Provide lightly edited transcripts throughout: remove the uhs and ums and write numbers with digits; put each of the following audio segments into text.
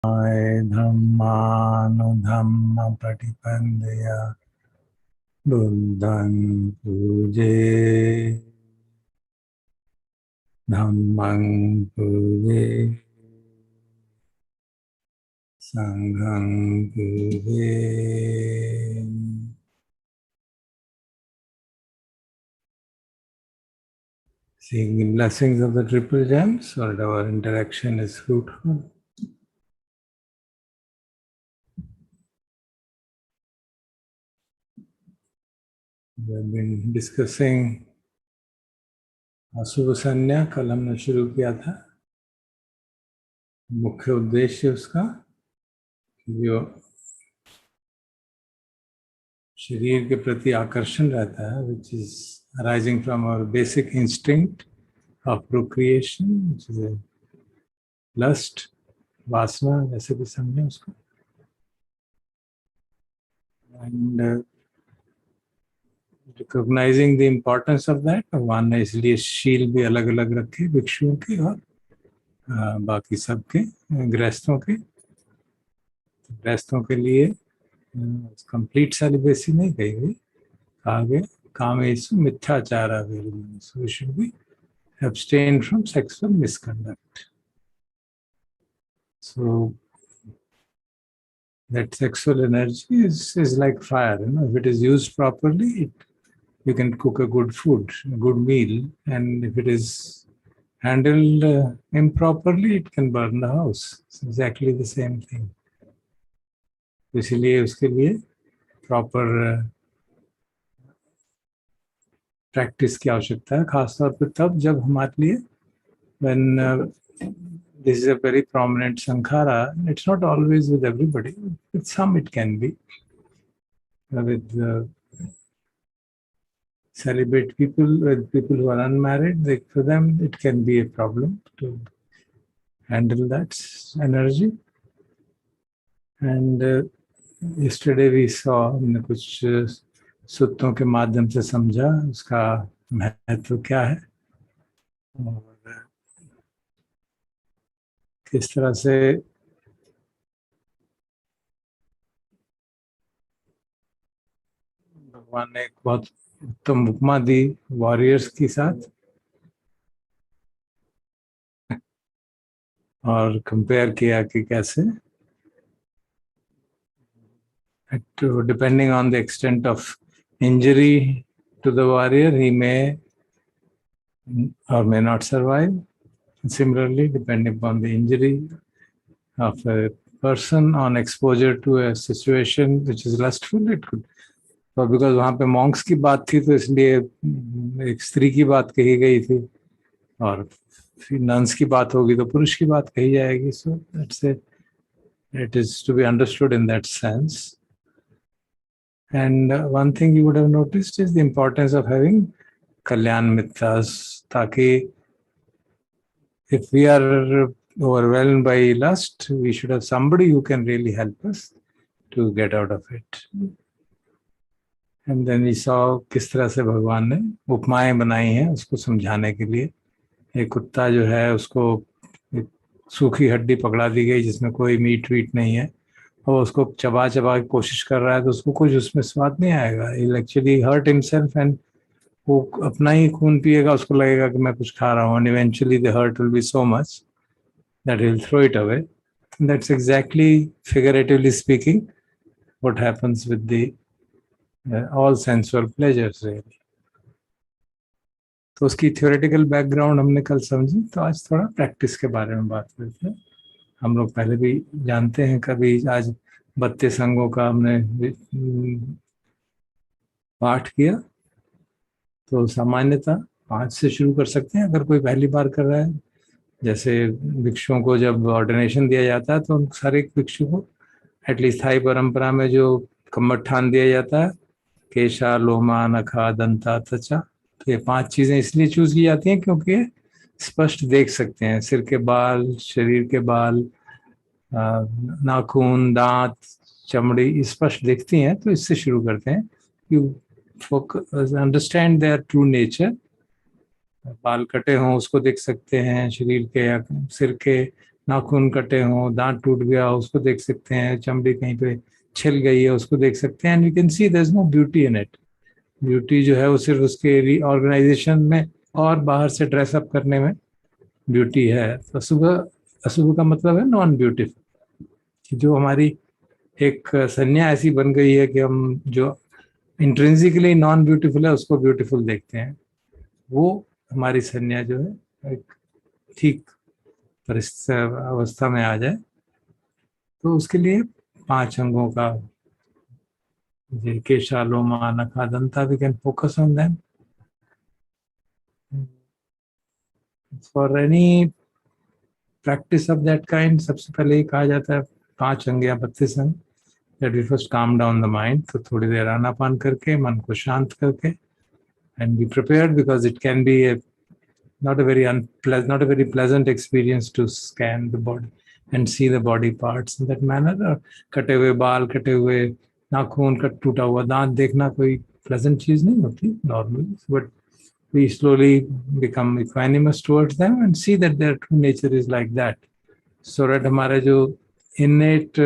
धम्मानुधम्म प्रतिपन्नया बुद्धं पूजे धम्मं पूजे संघं पूजे। Seeing the blessings of the triple gems, so that our interaction is fruitful. We have been discussing अशुभ संन्या, कल हमने शुरू किया था। मुख्य उद्देश्य उसका जो शरीर के प्रति आकर्षण रहता है, which is arising from our basic instinct of procreation, which is a lust, वासना, जैसे भी समझें उसको, and recognizing the importance of that, भगवान ने इसलिए शील भी अलग अलग रखे भिक्षुओं के और बाकी सबके गृहस्थों के। गृहस्थों के लिए कंप्लीट सेलिब्रेसी नहीं कही गई, कहा गया कामेषु मिथ्याचारा, so we should be abstain from sexual misconduct. So that sexual energy is like fire, if it is used properly, you can cook a good food, a good meal, and if it is handled improperly, it can burn the house. It's exactly the same thing. इसलिए उसके लिए proper practice की आवश्यकता है, खासतौर पर तब जब हमारे लिए when this is a very prominent sankhara. It's not always with everybody. With some it can be. With celibate people, with people who are unmarried, for them it can be a problem to handle that energy. And yesterday we saw, हमने कुछ सूत्रों के माध्यम से समझा उसका महत्व क्या है और किस तरह से भगवान ने एक बहुत उत्तम उपमा दी वॉरियर्स के साथ और कंपेयर किया कि कैसे depending on the extent of injury to the warrior, he may or may not survive. Similarly, depending upon the injury of a person on exposure to a situation which is lustful, it could. तो because वहाँ पे monks की बात थी तो इसलिए एक स्त्री की बात कही गई थी और फिर nuns की बात होगी तो पुरुष की बात कही जाएगी. So that's it is to be understood in that sense. And one thing you would have noticed is the importance of having kalyan mitras, ताकि if we are overwhelmed by lust, we should have somebody who can really help us to get out of it. And then we saw किस तरह से भगवान ने उपमाएं बनाई हैं उसको समझाने के लिए. एक कुत्ता जो है उसको एक सूखी हड्डी पकड़ा दी गई जिसमें कोई मीट वीट नहीं है और उसको चबा चबा की कोशिश कर रहा है तो उसको कुछ उसमें स्वाद नहीं आएगा. He'll actually hurt himself and वो अपना ही खून पिएगा, उसको लगेगा कि मैं कुछ खा रहा हूँ, and eventually the hurt will be so much that he'll throw it away. And that's exactly, figuratively speaking, what happens with the all sensual pleasures really. तो उसकी theoretical background हमने कल समझी, तो आज थोड़ा practice के बारे में बात करते हैं. हम लोग पहले भी जानते हैं, कभी आज 32 अंगों का हमने पाठ किया, तो सामान्यतः 5 से शुरू कर सकते हैं अगर कोई पहली बार कर रहा है. जैसे भिक्षुओं को जब ऑर्डिनेशन दिया जाता है तो उन सारे भिक्षु को एटलीस्ट थाई परंपरा में जो कम्मठान दिया जाता है, केशा, लोमा, नखा, दंता, त्वचा, तो ये 5 चीजें इसलिए चूज की जाती हैं क्योंकि स्पष्ट देख सकते हैं. सिर के बाल, शरीर के बाल, नाखून, दांत, चमड़ी स्पष्ट दिखती हैं, तो इससे शुरू करते हैं. You understand their true nature. बाल कटे हों उसको देख सकते हैं, शरीर के या सिर के नाखून कटे हों, दांत टूट गया हो, उसको देख सकते हैं, चमड़ी कहीं पे छिल गई है उसको देख सकते हैं, and we can see there is no beauty in it. Beauty जो है वो सिर्फ उसके रीऑर्गेनाइजेशन में और बाहर से ड्रेसअप करने में ब्यूटी है। तो अशुभ का मतलब है नॉन ब्यूटीफुल। जो हमारी एक संज्ञा ऐसी बन गई है कि हम जो इंट्रिंसिकली नॉन ब्यूटीफुल है उसको ब्यूटीफुल देखते हैं, वो हमारी संज्ञा जो है एक ठीक अवस्था में आ जाए। तो उसके लिए 5 अंगों का केशा, लोमा, नखा, दंता, we can focus on them for any practice of that kind. सबसे पहले ही कहा जाता है 5 अंग या 32 अंग, that we first calm down the mind. तो थोड़ी देर आनापान करके मन को शांत करके, and be prepared because it can be not a very pleasant experience to scan the body and see the body parts in that manner. कटे हुए बाल, कटे हुए नाखून, टूटा हुआ दांत देखना कोई pleasant चीज नहीं होती normally, but we slowly become equanimous towards them and see that their true nature is like that, so that हमारे जो innate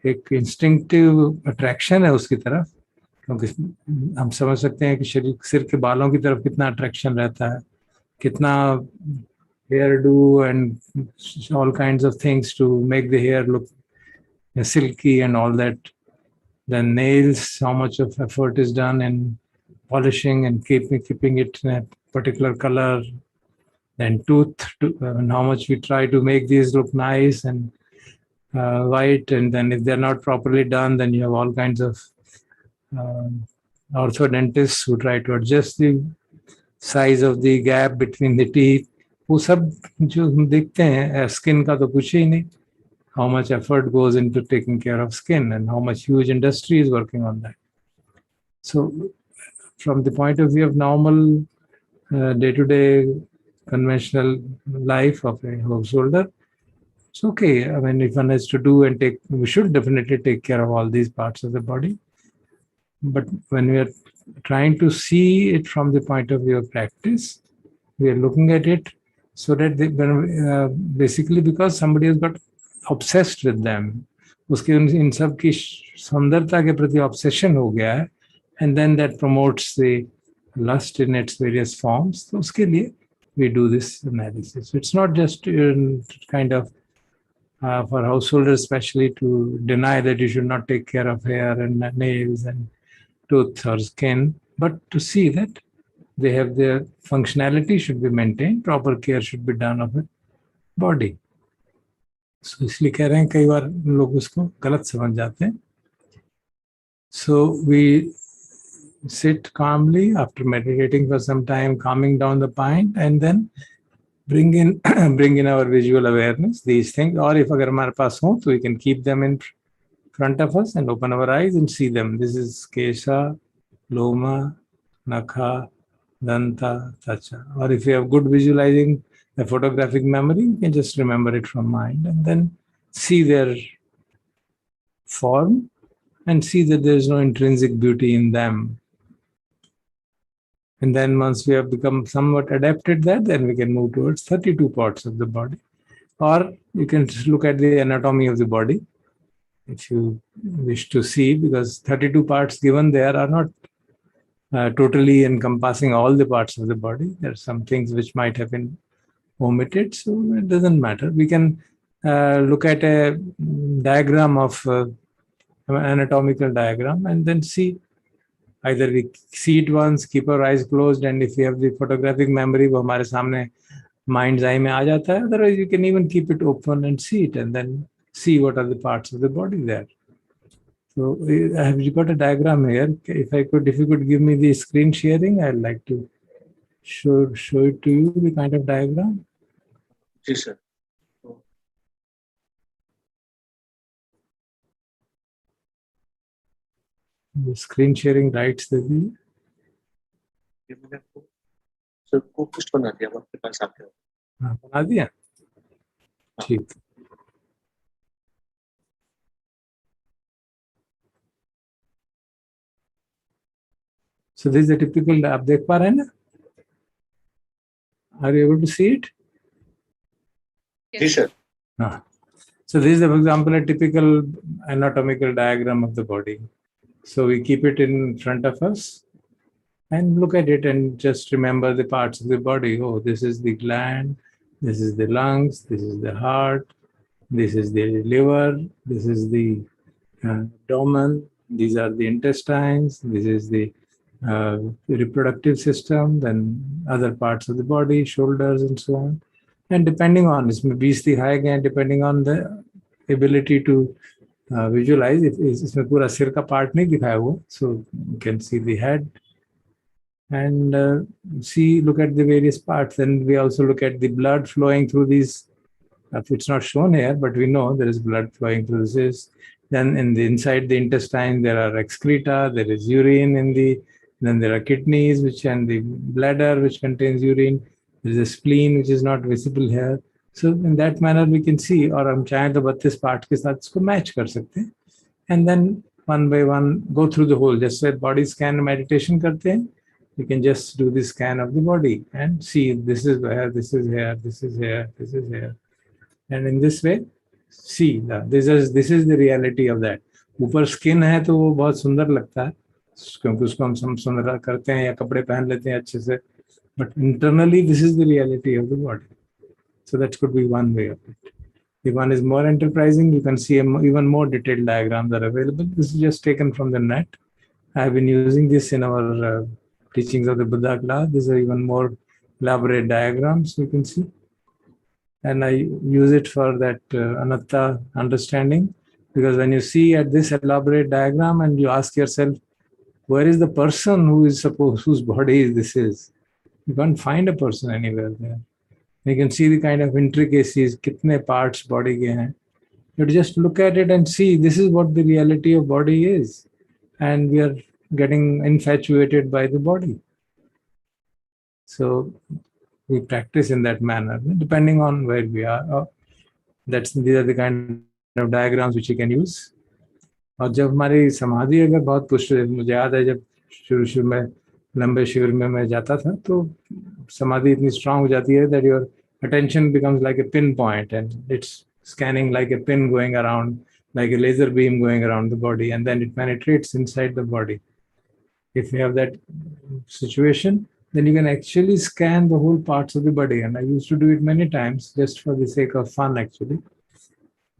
एक instinctive attraction है उसकी तरफ, क्योंकि हम समझ सकते हैं कि शरीर सिर के बालों की तरफ कितना अट्रैक्शन रहता है, कितना hairdo and all kinds of things to make the hair look silky and all that. Then nails, how much of effort is done in polishing and keeping it in a particular color. Then tooth, and how much we try to make these look nice and white. And then if they're not properly done, then you have all kinds of orthodontists who try to adjust the size of the gap between the teeth. वो सब जो हम देखते हैं, skin का तो कुछ ही नहीं, how much effort goes into taking care of skin and how much huge industry is working on that. So from the point of view of normal day-to-day conventional life of a householder, it's okay. I mean, if one has to do and take, we should definitely take care of all these parts of the body. But when we are trying to see it from the point of view of practice, we are looking at it so that they, basically because somebody has got obsessed with them, उसके इन सब की सुंदरता के प्रति obsession हो गया है, and then that promotes the lust in its various forms. तो उसके लिए we do this analysis. It's not just kind of for householders especially to deny that you should not take care of hair and nails and tooth or skin, but to see that they have their functionality should be maintained, proper care should be done of the body. So इसलिए कह रहे हैं कई बार लोग उसको गलत समझ जाते हैं. So we sit calmly after meditating for some time, calming down the mind, and then bring in our visual awareness these things. Or if अगर हमारे पास हो, so we can keep them in front of us and open our eyes and see them. This is Kesha, Loma, Nakha, Danta, Tacha. Or if you have good visualizing, a photographic memory, you can just remember it from mind and then see their form and see that there is no intrinsic beauty in them. And then once we have become somewhat adapted that, then we can move towards 32 parts of the body. Or you can just look at the anatomy of the body if you wish to see, because 32 parts given there are not totally encompassing all the parts of the body. There are some things which might have been omitted, so it doesn't matter. We can look at a diagram of anatomical diagram and then see. Either we see it once, keep our eyes closed, and if we have the photographic memory, वो हमारे सामने mind's eye में आ जाता है. Otherwise, you can even keep it open and see it, and then see what are the parts of the body there. So have you got a diagram here? If you could give me the screen sharing, I'd like to show it to you, the kind of diagram. Yes, sir. The screen sharing rights दीजिए. Sir को कुछ बना दिया आपके पास आके. हाँ, बना दिया. ठीक. So this is a typical. आप देख पा रहे हैं ना? Are you able to see it? Yes, sir. So this is, for example, a typical anatomical diagram of the body. So we keep it in front of us and look at it and just remember the parts of the body. Oh, this is the gland, this is the lungs, this is the heart, this is the liver, this is the abdomen, these are the intestines, this is the reproductive system, then other parts of the body, shoulders and so on. And depending on, इसमें 20 दिखाए गए हैं, depending on the ability to visualize, इसमें पूरा सिर का part नहीं दिखाया हुआ, so you can see the head and look at the various parts. And we also look at the blood flowing through these. It's not shown here, but we know there is blood flowing through this. Then inside the intestine, there are excreta, there is urine then there are kidneys, and the bladder, which contains urine. There is a spleen, which is not visible here. So in that manner, we can see, or हम चाहें तो 32 part के साथ इसको match कर सकते हैं. And then one by one, go through the whole. Just like body scan meditation करते हैं, you can just do the scan of the body and see this is where, this is here, this is here, this is here. And in this way, see this is the reality of that. ऊपर skin है तो वो बहुत सुंदर लगता है क्योंकि उसको हम सुंदर करते हैं या कपड़े पहन लेते हैं अच्छे से. But internally, this is the reality of the body. So that could be one way of it. If one is more enterprising, you can see even more detailed diagrams are available. This is just taken from the net. I've been using this in our teachings of the Buddha class. These are even more elaborate diagrams you can see. And I use it for that anatta understanding, because when you see at this elaborate diagram and you ask yourself, where is the person whose body this is? You can't find a person anywhere there. You can see the kind of intricacies, kitne parts body ke hain. You just look at it and see this is what the reality of body is. And we are getting infatuated by the body. So we practice in that manner, depending on where we are. These are the kind of diagrams which you can use. और जब हमारी समाधि अगर बहुत पुष्ट, मुझे याद है जब शुरू में लंबे शिविर में मैं जाता था तो समाधि इतनी स्ट्रांग हो जाती है that your attention becomes like a pinpoint and it's scanning like a pin going around, like a laser beam going around the body, and then it penetrates inside the body. If you have that situation, then you can actually scan the whole parts of the body. And I used to do it many times just for the sake of fun, actually.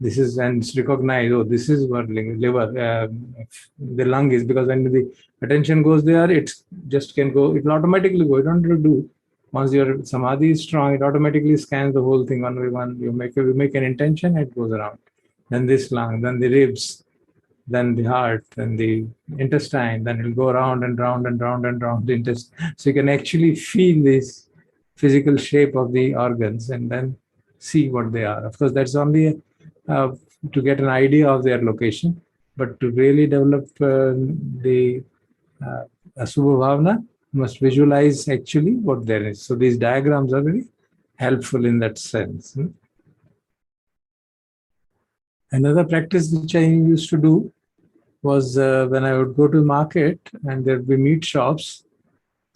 This is, and it's recognized, oh, this is what liver, the lung is, because when the attention goes there, it just can go, it will automatically go. You don't have to do. Once your samadhi is strong, it automatically scans the whole thing one by one. You make an intention, it goes around. Then this lung, then the ribs, then the heart, then the intestine, then it'll go around and round and round and round the intestine. So you can actually feel this physical shape of the organs and then see what they are. Of course, that's only to get an idea of their location, but to really develop the ASUBHA Bhavana, you must visualize actually what there is. So these diagrams are very helpful in that sense. Another practice which I used to do was when I would go to market and there'd be meat shops,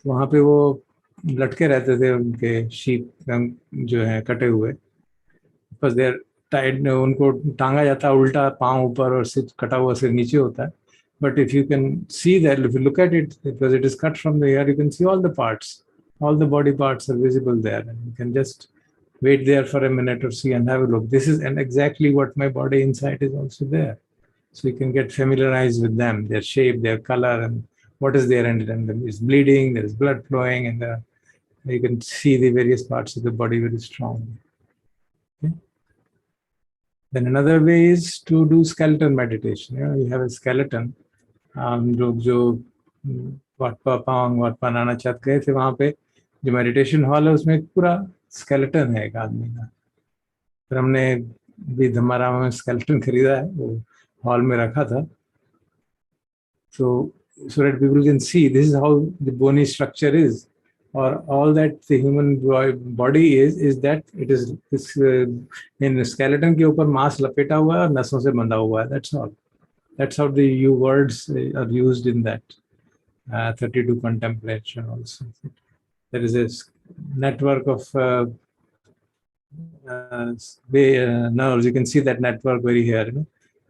वहाँ पे वो लटके रहते थे उनके sheep जो हैं कटे हुए, because they're tied, उनको टांगा जाता है उल्टा पाँव ऊपर और सिर कटा हुआ सिर नीचे होता है. But if you can see that, if you look at it, because it is cut from the ear, you can see all the parts, all the body parts are visible there, and you can just wait there for a minute or see and have a look. This is and exactly what my body inside is also there. So you can get familiarized with them, their shape, their color, and what is there. And it's bleeding, there is blood flowing, and you can see the various parts of the body very strongly. Okay. Then another way is to do skeleton meditation. You have a skeleton. लोग जो वाटपा चाहत गए थे वहाँ पे जो meditation hall है उसमें पूरा स्केलेटन है एक आदमी का. फिर हमने भी धम्माराम में स्केलेटन खरीदा है, वो हॉल में रखा था. So that people can see this is how the bony structure is, or all that the human body is that it is in skeleton के ऊपर मांस लपेटा हुआ है और नसों से बंधा हुआ है. That's all. That's how the words are used in that 32 contemplation also. There is a network of nerves. You can see that network very here.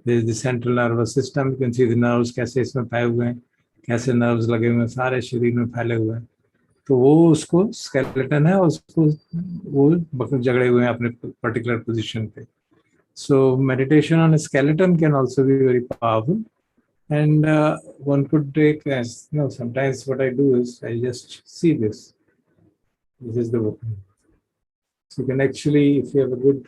There is the central nervous system. You can see the nerves कैसे इसमें फैले हुए हैं, कैसे nerves लगे हुए हैं सारे शरीर में फैले हुए हैं. तो वो उसको skeleton है, उसको वो जगड़े हुए हैं अपने particular position पे. So meditation on a skeleton can also be very powerful. And one could take as, sometimes what I do is I just see this. This is the opening. So you can actually, if you have a good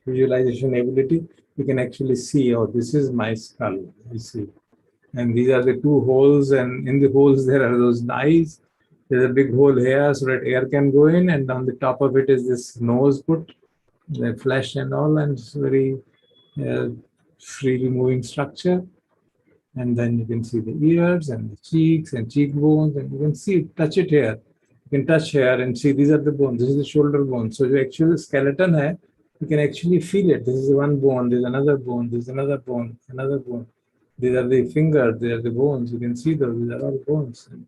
visualization ability, you can actually see, oh, this is my skull, you see. And these are the two holes, and in the holes there are those eyes. There's a big hole here so that air can go in, and on the top of it is this nose put, the flesh and all, and it's very freely moving structure. And then you can see the ears and the cheeks and cheekbones, and you can see, touch it here. You can touch here and see these are the bones. This is the shoulder bone. So the actual skeleton hai, you can actually feel it. This is one bone, there's another bone, there's another bone, another bone. These are the fingers, they are the bones. You can see those, these are all bones. And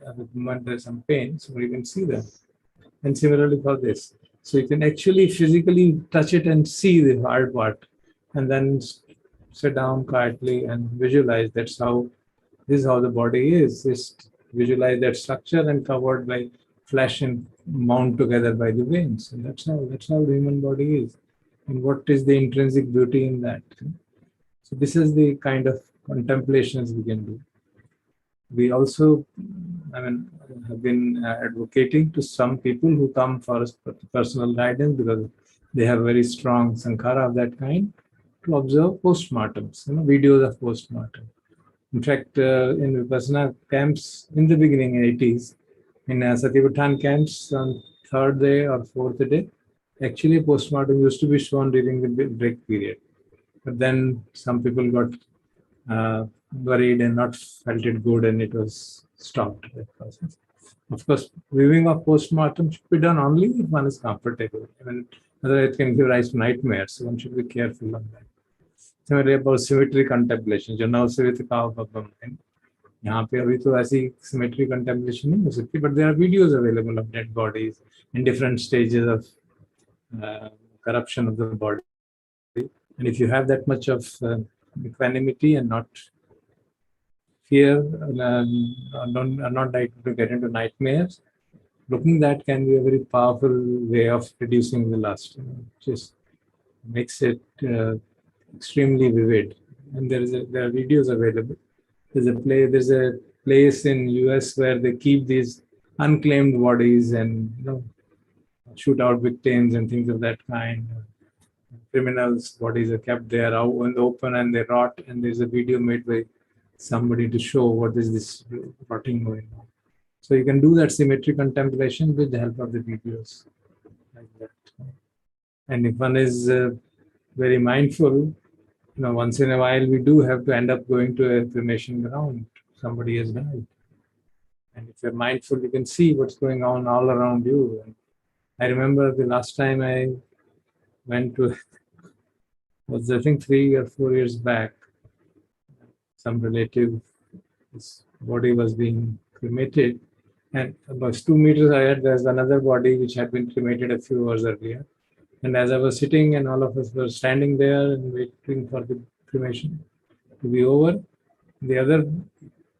at the moment there's some pain, so you can see them. And similarly for this. So you can actually physically touch it and see the hard part. And then sit down quietly and visualize. This is how the body is. Just visualize that structure and covered by flesh and bound together by the veins. And that's how the human body is. And what is the intrinsic beauty in that? So this is the kind of contemplations we can do. We also, have been advocating to some people who come for personal guidance because they have very strong sankhara of that kind, to observe postmortems, videos of postmortem. In fact, in Vipassana camps in the beginning, 80s, in Satipatthana camps on third day or fourth day, actually postmortem used to be shown during the break period. But then some people got worried and not felt it good, and it was stopped, that process. Of course, viewing of postmortem should be done only if one is comfortable. Otherwise it can give rise to nightmares, so one should be careful on that. Similarly about symmetry contemplation, जो नव से mind. यहाँ पे अभी तो ऐसी symmetry contemplation नहीं हो सकती, but there are videos available of dead bodies in different stages of corruption of the body. And if you have that much of equanimity and not fear, not like to get into nightmares, looking that can be a very powerful way of reducing the lust. Just makes it extremely vivid. And there are videos available. There's a place in US where they keep these unclaimed bodies and shoot out victims and things of that kind. Criminals' bodies are kept there out in the open and they rot. And there's a video made by somebody to show what is this rotting going on. So you can do that symmetry contemplation with the help of the videos like that. And if one is very mindful, once in a while we do have to end up going to a cremation ground. Somebody has died. And if you're mindful, you can see what's going on all around you. And I remember the last time I went to, was I think 3 or 4 years back, some relative, his body was being cremated. And about 2 meters ahead, there's another body which had been cremated a few hours earlier. And as I was sitting and all of us were standing there and waiting for the cremation to be over, the other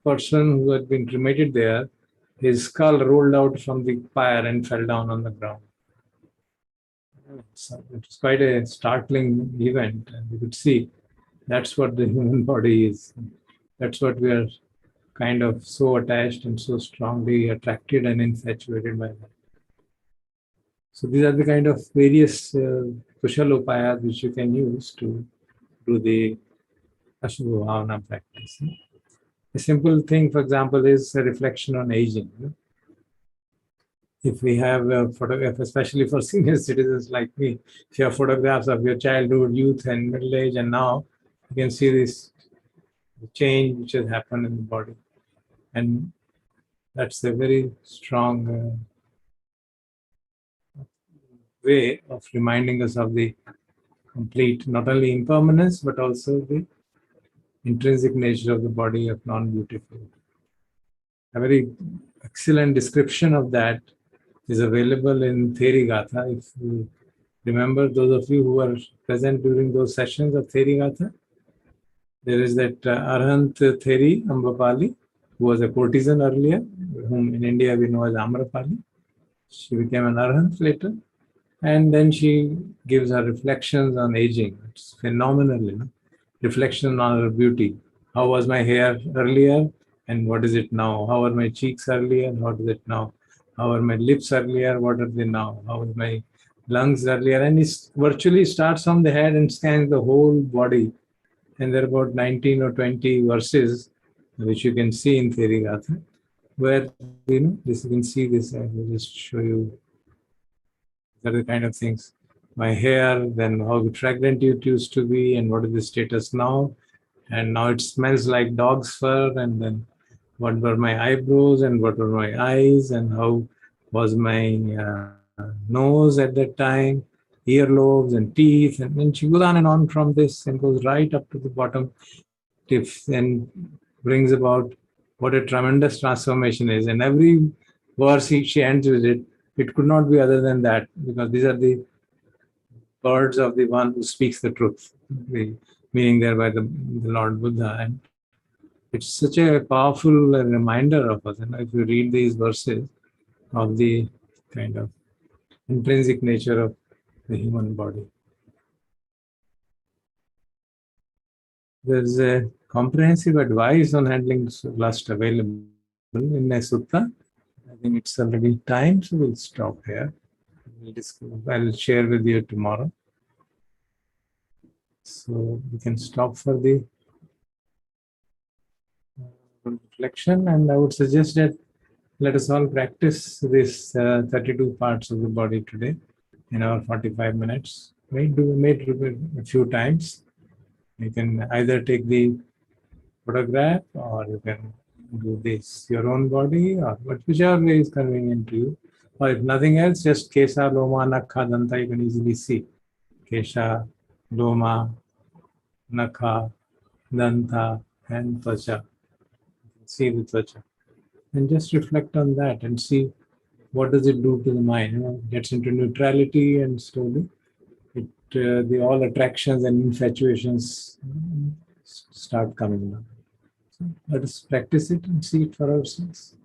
person who had been cremated there, his skull rolled out from the pyre and fell down on the ground. So it was quite a startling event. And you could see that's what the human body is. That's what we are kind of so attached and so strongly attracted and infatuated by that. So these are the kind of various kushal upayas which you can use to do the Ashubha Bhavana practice. A simple thing, for example, is a reflection on aging. If we have a photograph, especially for senior citizens like me, if you have photographs of your childhood, youth, and middle age, and now you can see this change which has happened in the body. And that's a very strong way of reminding us of the complete, not only impermanence, but also the intrinsic nature of the body of non-beautiful. A very excellent description of that is available in Theri Gatha. If you Remember those of you who were present during those sessions of Theri Gatha? There is that Arhant Theri Ambapali, who was a courtesan earlier, whom in India we know as Amrapali. She became an Arhant later. And then she gives her reflections on aging. It's phenomenal, reflection on her beauty. How was my hair earlier and what is it now? How are my cheeks earlier and what is it now? How are my lips earlier? What are they now? How are my lungs earlier? And it virtually starts from the head and scans the whole body. And there are about 19 or 20 verses, which you can see in Theri Gatha, where, this you can see this. I will just show you. These are the kind of things. My hair, then how fragrant it used to be, and what is the status now. And now it smells like dog's fur. And then what were my eyebrows and what were my eyes, and how was my nose at that time, earlobes and teeth. And then she goes on and on from this and goes right up to the bottom, and brings about what a tremendous transformation is. And every verse she ends with it. It could not be other than that, because these are the words of the one who speaks the truth, the meaning there by the Lord Buddha. And it's such a powerful reminder of us. And if you read these verses of the kind of intrinsic nature of the human body, there's a comprehensive advice on handling lust available in a sutta. I think it's already time, so we'll stop here. I'll share with you tomorrow. So we can stop for the reflection, and I would suggest that let us all practice this 32 parts of the body today in our 45 minutes. May do it a few times. You can either take the photograph or you can do this your own body, or whichever way is convenient to you. Or if nothing else, just Kesha, Loma, Nakha, Danta, you can easily see. Kesha, Loma, Nakha, Danta, and Tvacha. See the Tvacha. And just reflect on that and see what does it do to the mind. It gets into neutrality, and slowly the all attractions and infatuations start coming down. So let us practice it and see it for ourselves.